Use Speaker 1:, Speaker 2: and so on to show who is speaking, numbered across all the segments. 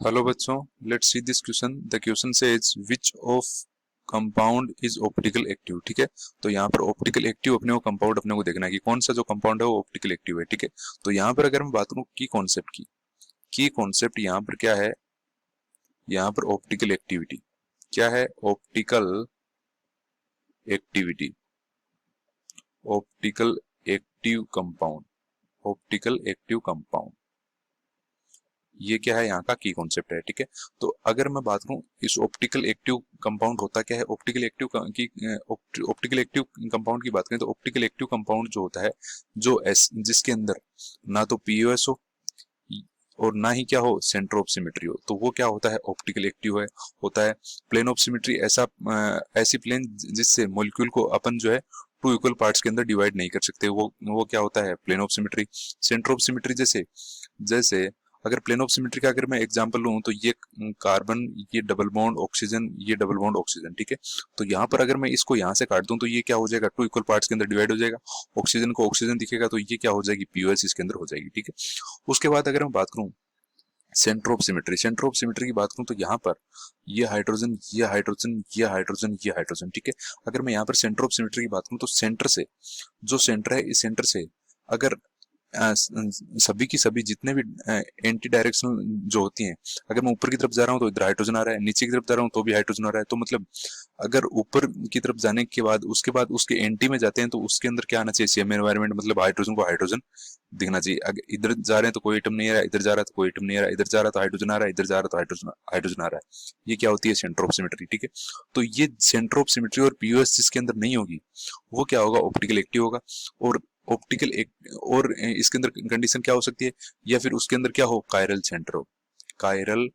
Speaker 1: Hello बच्चों, let's see this question. The question says which of compound is optical active. ठीक है, तो यहाँ पर ऑप्टिकल एक्टिव अपने को कंपाउंड अपने को देखना है कि कौन सा जो कंपाउंड है वो ऑप्टिकल एक्टिव है। ठीक है, तो यहाँ पर अगर मैं बात करूँ की कॉन्सेप्ट यहाँ पर क्या है, यहाँ पर ऑप्टिकल एक्टिविटी क्या है, optical activity, optical active compound, optical active compound, ये क्या है, यहाँ का की कॉन्सेप्ट है। ठीक है, तो अगर मैं बात करूं इस ऑप्टिकल एक्टिव कंपाउंड होता क्या है, ऑप्टिकल एक्टिव की ऑप्टिकल एक्टिव कंपाउंड की बात करें तो ऑप्टिकल एक्टिव कंपाउंड जो होता है, जो एस जिसके अंदर ना तो पीओएस हो और ना ही क्या हो सेंटर ऑफ सिमेट्री हो, तो वो क्या होता है, ऑप्टिकल एक्टिव है। होता है प्लेन ऑफ सिमेट्री, ऐसी प्लेन जिससे मॉलिक्यूल को अपन जो है टू इक्वल पार्ट्स के अंदर डिवाइड नहीं कर सकते, वो क्या होता है, plane of symmetry. Centre of symmetry जैसे जैसे अगर प्लेन ऑफ सिमेट्री का अगर मैं एग्जांपल लूं तो ये कार्बन, ये डबल बॉन्ड ऑक्सीजन, ये डबल बॉन्ड ऑक्सीजन। ठीक है, तो यहाँ पर अगर मैं इसको यहाँ से काट दूं तो ये क्या हो जाएगा, टू इक्वल पार्ट्स के अंदर डिवाइड हो जाएगा। ऑक्सीजन को ऑक्सीजन दिखेगा तो ये क्या हो जाएगी, पीओएस इसके अंदर हो जाएगी। ठीक है, उसके बाद अगर मैं बात करूं centre of symmetry, centre of symmetry की बात करूं तो यहाँ पर ये हाइड्रोजन, ये हाइड्रोजन, ये हाइड्रोजन, ये हाइड्रोजन। ठीक है, अगर मैं यहाँ पर सेंटर ऑफ सिमेट्री की बात करूं तो सेंटर से, जो सेंटर है इस सेंटर से अगर सभी की सभी जितने भी एंटी डायरेक्शनल जो होती हैं, अगर मैं ऊपर की तरफ जा रहा हूँ तो इधर हाइड्रोजन आ रहा है, नीचे की तरफ जा रहा हूँ तो भी हाइड्रोजन आ रहा है। तो मतलब अगर ऊपर की तरफ जाने के बाद उसके बाद उसके एंटी में जाते हैं तो उसके अंदर क्या आना चाहिए, सेम एनवायरनमेंट, मतलब हाइड्रोजन को हाइड्रोजन दिखना चाहिए। अगर इधर जा रहे हैं तो कोई आइटम नहीं आ रहा है, इधर जा रहा है तो कोई आइटम नहीं आ रहा है, इधर जा रहा है तो हाइड्रोजन आ रहा है, इधर जा रहा है तो हाइड्रोजन हाइड्रोजन आ रहा है। ये क्या होती है, सेंटर ऑफ सिमेट्री। ठीक है, तो ये सेंटर ऑफ सिमेट्री और पीओएस जिसके अंदर नहीं होगी वो क्या होगा, ऑप्टिकल एक्टिव होगा। और ऑप्टिकल एक और इसके अंदर कंडीशन क्या हो सकती है, या फिर उसके अंदर क्या हो, कायरल सेंटर हो, कायरल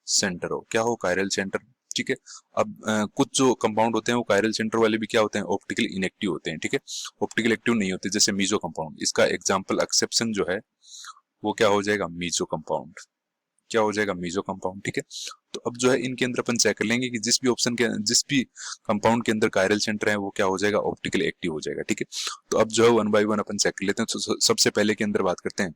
Speaker 1: सेंटर हो, क्या हो, कायरल सेंटर। ठीक है, अब कुछ जो कंपाउंड होते हैं वो कायरल सेंटर वाले भी क्या होते हैं, ऑप्टिकल इनएक्टिव होते हैं। ठीक है, ऑप्टिकल एक्टिव नहीं होते, जैसे मीजो कंपाउंड, इसका एग्जांपल एक्सेप्शन जो है वो क्या हो जाएगा, मीजो कंपाउंड, क्या हो जाएगा, मीजो कंपाउंड। ठीक है, तो अब जो है इनके अंदर अपन चेक कर लेंगे कि जिस भी कंपाउंड के अंदर कायरल सेंटर है वो क्या हो जाएगा, ऑप्टिकल एक्टिव हो जाएगा। ठीक है, तो अब जो है वन बाय वन अपन चेक कर लेते हैं। तो सबसे पहले के अंदर बात करते हैं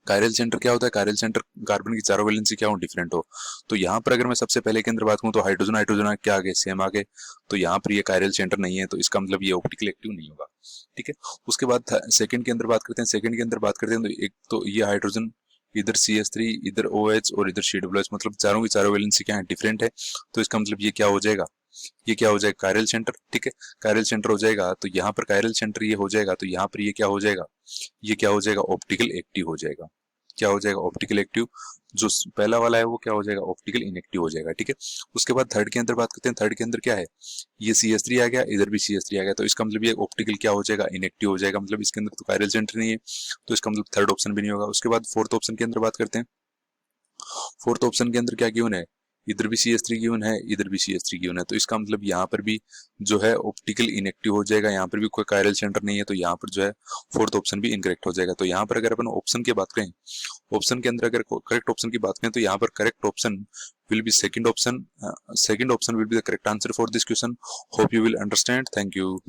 Speaker 1: कायरल सेंटर क्या होता है। कायरल सेंटर कार्बन की चारों वैलेंसी क्या हो, डिफरेंट हो। तो यहाँ पर अगर मैं सबसे पहले के अंदर बात करूँ तो हाइड्रोजन हाइड्रोजन क्या आ गए, सेम आ गए, तो यहाँ पर ये कायरल सेंटर नहीं है, तो इसका मतलब ये ऑप्टिकल एक्टिव नहीं होगा। ठीक है, उसके बाद सेकंड के अंदर बात करते हैं। सेकंड के अंदर बात करते हैं तो एक तो ये हाइड्रोजन, इधर CH3, इधर OH और इधर COOH, मतलब चारों की चारों वैलेंसी क्या है, डिफरेंट है। तो इसका मतलब ये क्या हो जाएगा, ये क्या हो जाएगा, कायरल सेंटर। ठीक है, कायरल सेंटर हो जाएगा तो यहाँ पर कायरल सेंटर ये हो जाएगा, तो यहाँ पर ये क्या हो जाएगा, ये क्या हो जाएगा, ऑप्टिकल एक्टिव हो जाएगा। क्या हो जाएगा, ऑप्टिकल एक्टिव। जो पहला वाला है वो क्या हो जाएगा, ऑप्टिकल इनएक्टिव हो जाएगा। ठीक है, उसके बाद थर्ड के अंदर बात करते हैं। थर्ड के अंदर क्या है, ये CH3 आ गया, इधर भी CH3 आ गया, तो इसका मतलब ये ऑप्टिकल क्या हो जाएगा, इनएक्टिव हो जाएगा, मतलब इसके अंदर तो कायरल सेंटर नहीं है, तो इसका मतलब थर्ड ऑप्शन भी नहीं होगा। उसके बाद फोर्थ ऑप्शन के अंदर बात करते हैं। फोर्थ ऑप्शन के अंदर क्या गिवन है, इधर भी CH3 गिवन है, इधर भी CH3 गिवन है, तो इसका मतलब यहाँ पर भी जो है ऑप्टिकल इनएक्टिव हो जाएगा, यहाँ पर भी कोई कायरल सेंटर नहीं है, तो यहाँ पर जो है फोर्थ ऑप्शन भी इनकरेक्ट हो जाएगा। तो यहाँ पर अगर अपन ऑप्शन की बात करें, ऑप्शन के अंदर अगर करेक्ट ऑप्शन की बात करें तो यहाँ पर correct option will be second option. Second option will be the correct answer for this question. Hope you will understand. Thank you.